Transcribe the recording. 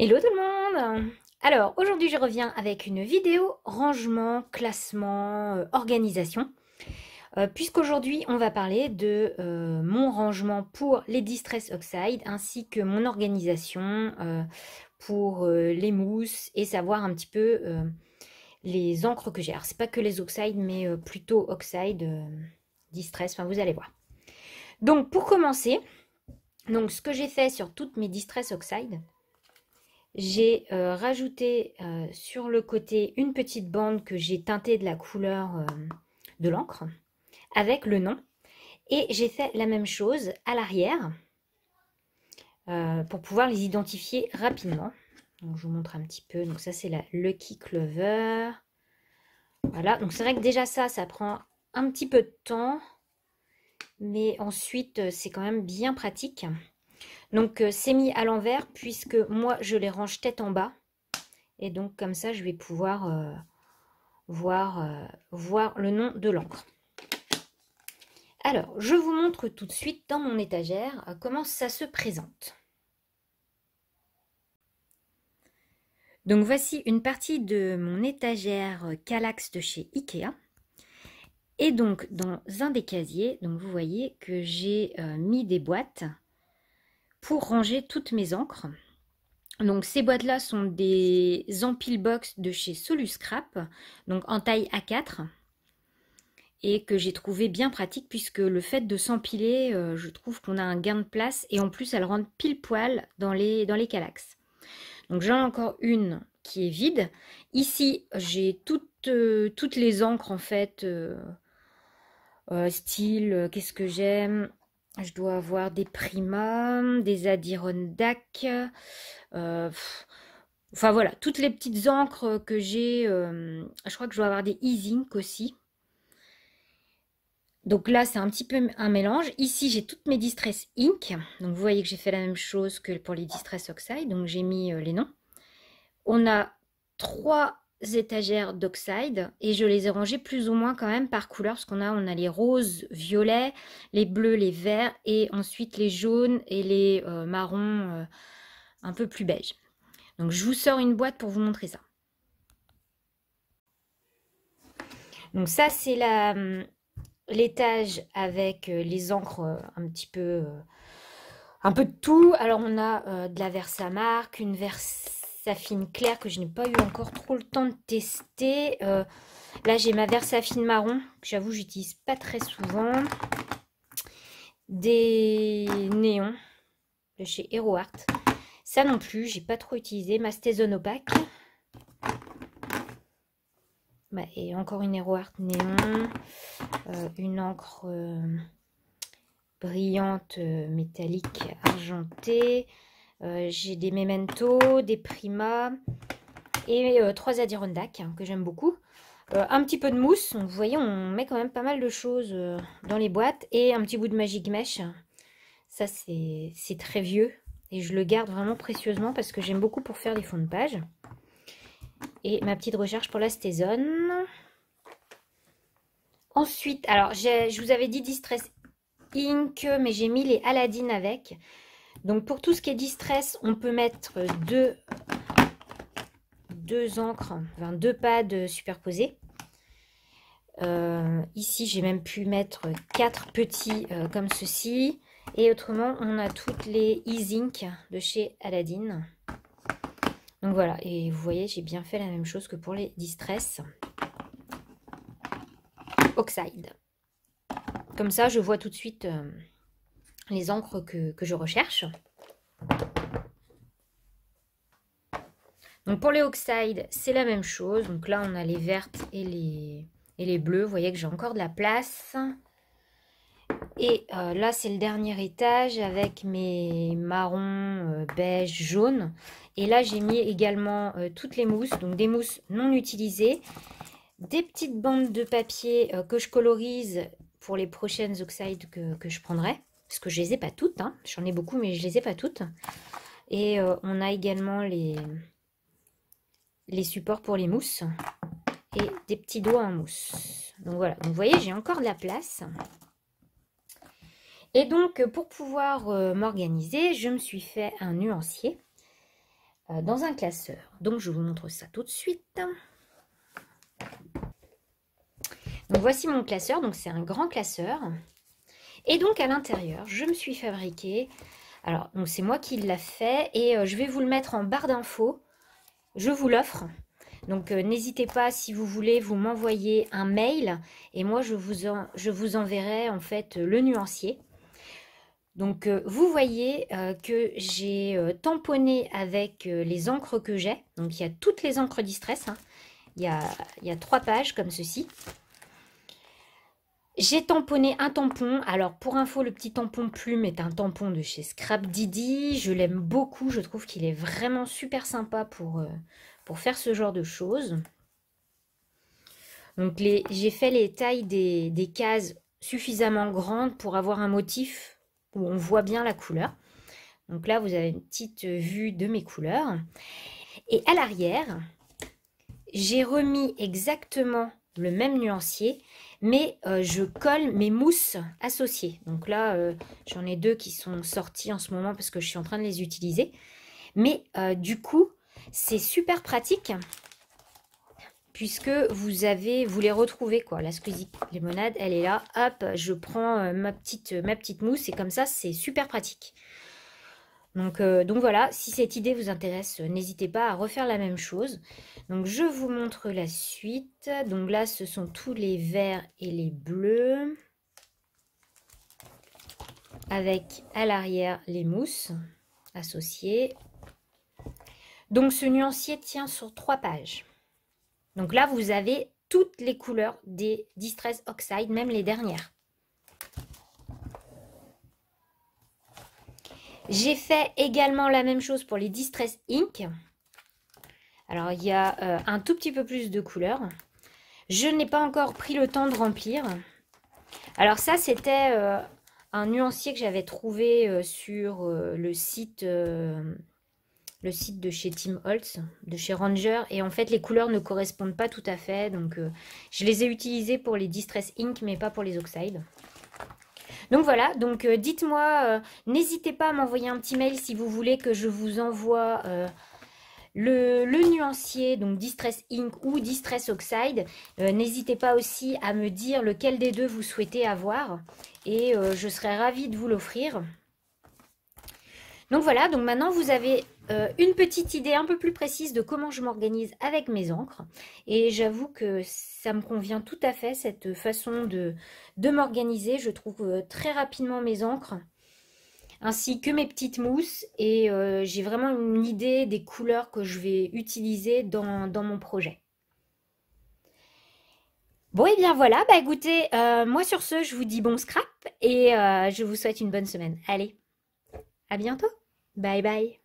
Hello tout le monde! Alors aujourd'hui je reviens avec une vidéo rangement, classement, organisation. Puisqu'aujourd'hui on va parler de mon rangement pour les Distress Oxide ainsi que mon organisation pour les mousses et savoir un petit peu les encres que j'ai. Alors c'est pas que les Oxide mais plutôt Oxide, Distress, enfin vous allez voir. Donc pour commencer, donc ce que j'ai fait sur toutes mes Distress Oxide, j'ai rajouté sur le côté une petite bande que j'ai teintée de la couleur de l'encre avec le nom. Et j'ai fait la même chose à l'arrière pour pouvoir les identifier rapidement. Donc, je vous montre un petit peu. Donc ça c'est la Lucky Clover. Voilà, donc c'est vrai que déjà ça prend un petit peu de temps. Mais ensuite c'est quand même bien pratique. Donc c'est mis à l'envers puisque moi je les range tête en bas. Et donc comme ça je vais pouvoir voir le nom de l'encre. Alors je vous montre tout de suite dans mon étagère comment ça se présente. Donc voici une partie de mon étagère Kallax de chez Ikea. Et donc dans un des casiers, donc vous voyez que j'ai mis des boîtes pour ranger toutes mes encres. Donc ces boîtes là sont des empile box de chez Soluscrap, donc en taille A4, et que j'ai trouvé bien pratique puisque le fait de s'empiler, je trouve qu'on a un gain de place et en plus elles rentrent pile poil dans les Kallax. Donc j'en ai encore une qui est vide. Ici j'ai toutes les encres en fait, style, qu'est-ce que j'aime? Je dois avoir des Prima, des Adirondack, enfin voilà, toutes les petites encres que j'ai. Je crois que je dois avoir des E-Zinc aussi. Donc là, c'est un petit peu un mélange. Ici, j'ai toutes mes Distress Ink. Donc vous voyez que j'ai fait la même chose que pour les Distress Oxide. Donc j'ai mis les noms. On a 3 étagères d'Oxide et je les ai rangées plus ou moins quand même par couleur parce qu'on a les roses, violets, les bleus, les verts et ensuite les jaunes et les marrons un peu plus beige. Donc je vous sors une boîte pour vous montrer ça. Donc ça c'est l'étage avec les encres un petit peu un peu de tout. Alors on a de la Versamark, une Versafine claire que je n'ai pas eu encore trop le temps de tester. Là j'ai ma Versafine marron que j'avoue j'utilise pas très souvent. Des néons de chez Hero Art. Ça non plus j'ai pas trop utilisé. Ma Stézone opaque. Bah, et encore une Hero Art néon. Une encre brillante, métallique, argentée. J'ai des Memento, des Prima et 3 Adirondack hein, que j'aime beaucoup. Un petit peu de mousse, donc vous voyez on met quand même pas mal de choses dans les boîtes et un petit bout de Magic Mesh. Ça c'est très vieux et je le garde vraiment précieusement parce que j'aime beaucoup pour faire des fonds de page. Et ma petite recharge pour la Stézone. Ensuite, alors je vous avais dit Distress Ink, mais j'ai mis les Aladdin avec. Donc pour tout ce qui est Distress, on peut mettre deux encres, enfin 2 pads superposés. Ici, j'ai même pu mettre 4 petits comme ceci. Et autrement, on a toutes les E-Zinc de chez Aladdin. Donc voilà, et vous voyez, j'ai bien fait la même chose que pour les Distress Oxide. Comme ça, je vois tout de suite les encres que je recherche. Donc pour les Oxide, c'est la même chose. Donc là, on a les vertes et les bleus. Vous voyez que j'ai encore de la place. Et là, c'est le dernier étage avec mes marrons, beige, jaune. Et là, j'ai mis également toutes les mousses. Donc des mousses non utilisées. Des petites bandes de papier que je colorise pour les prochaines Oxide que je prendrai. Parce que je les ai pas toutes. Hein. J'en ai beaucoup, mais je les ai pas toutes. Et on a également les supports pour les mousses. Et des petits doigts en mousse. Donc voilà. Donc vous voyez, j'ai encore de la place. Et donc, pour pouvoir m'organiser, je me suis fait un nuancier dans un classeur. Donc je vous montre ça tout de suite. Donc voici mon classeur, donc c'est un grand classeur. Et donc à l'intérieur, je me suis fabriqué, alors c'est moi qui l'ai fait et je vais vous le mettre en barre d'infos. Je vous l'offre. Donc n'hésitez pas, si vous voulez, vous m'envoyer un mail et moi je vous enverrai en fait le nuancier. Donc vous voyez que j'ai tamponné avec les encres que j'ai. Donc il y a toutes les encres Distress, hein. Il y a 3 pages comme ceci. J'ai tamponné un tampon. Alors pour info, le petit tampon plume est un tampon de chez Scrap Didi. Je l'aime beaucoup, je trouve qu'il est vraiment super sympa pour faire ce genre de choses. Donc j'ai fait les tailles des cases suffisamment grandes pour avoir un motif où on voit bien la couleur. Donc là, vous avez une petite vue de mes couleurs. Et à l'arrière, j'ai remis exactement le même nuancier, mais je colle mes mousses associées. Donc là, j'en ai 2 qui sont sortis en ce moment parce que je suis en train de les utiliser. Mais du coup, c'est super pratique puisque vous les retrouvez quoi. La Squeezie Lemonade, elle est là. Hop, je prends ma petite mousse et comme ça, c'est super pratique. Donc voilà, si cette idée vous intéresse, n'hésitez pas à refaire la même chose. Donc je vous montre la suite. Donc là, ce sont tous les verts et les bleus. Avec à l'arrière les mousses associées. Donc ce nuancier tient sur 3 pages. Donc là, vous avez toutes les couleurs des Distress Oxide, même les dernières. J'ai fait également la même chose pour les Distress Ink. Alors, il y a un tout petit peu plus de couleurs. Je n'ai pas encore pris le temps de remplir. Alors ça, c'était un nuancier que j'avais trouvé sur le site de chez Tim Holtz, de chez Ranger. Et en fait, les couleurs ne correspondent pas tout à fait. Donc, je les ai utilisées pour les Distress Ink, mais pas pour les Oxide. Donc voilà, donc dites-moi, n'hésitez pas à m'envoyer un petit mail si vous voulez que je vous envoie le nuancier, donc Distress Ink ou Distress Oxide. N'hésitez pas aussi à me dire lequel des deux vous souhaitez avoir et je serai ravie de vous l'offrir. Donc voilà, donc maintenant vous avez une petite idée un peu plus précise de comment je m'organise avec mes encres. Et j'avoue que ça me convient tout à fait, cette façon de m'organiser. Je trouve très rapidement mes encres, ainsi que mes petites mousses. Et j'ai vraiment une idée des couleurs que je vais utiliser dans mon projet. Bon, et bien voilà, bah écoutez, moi sur ce, je vous dis bon scrap et je vous souhaite une bonne semaine. Allez, à bientôt. Bye bye.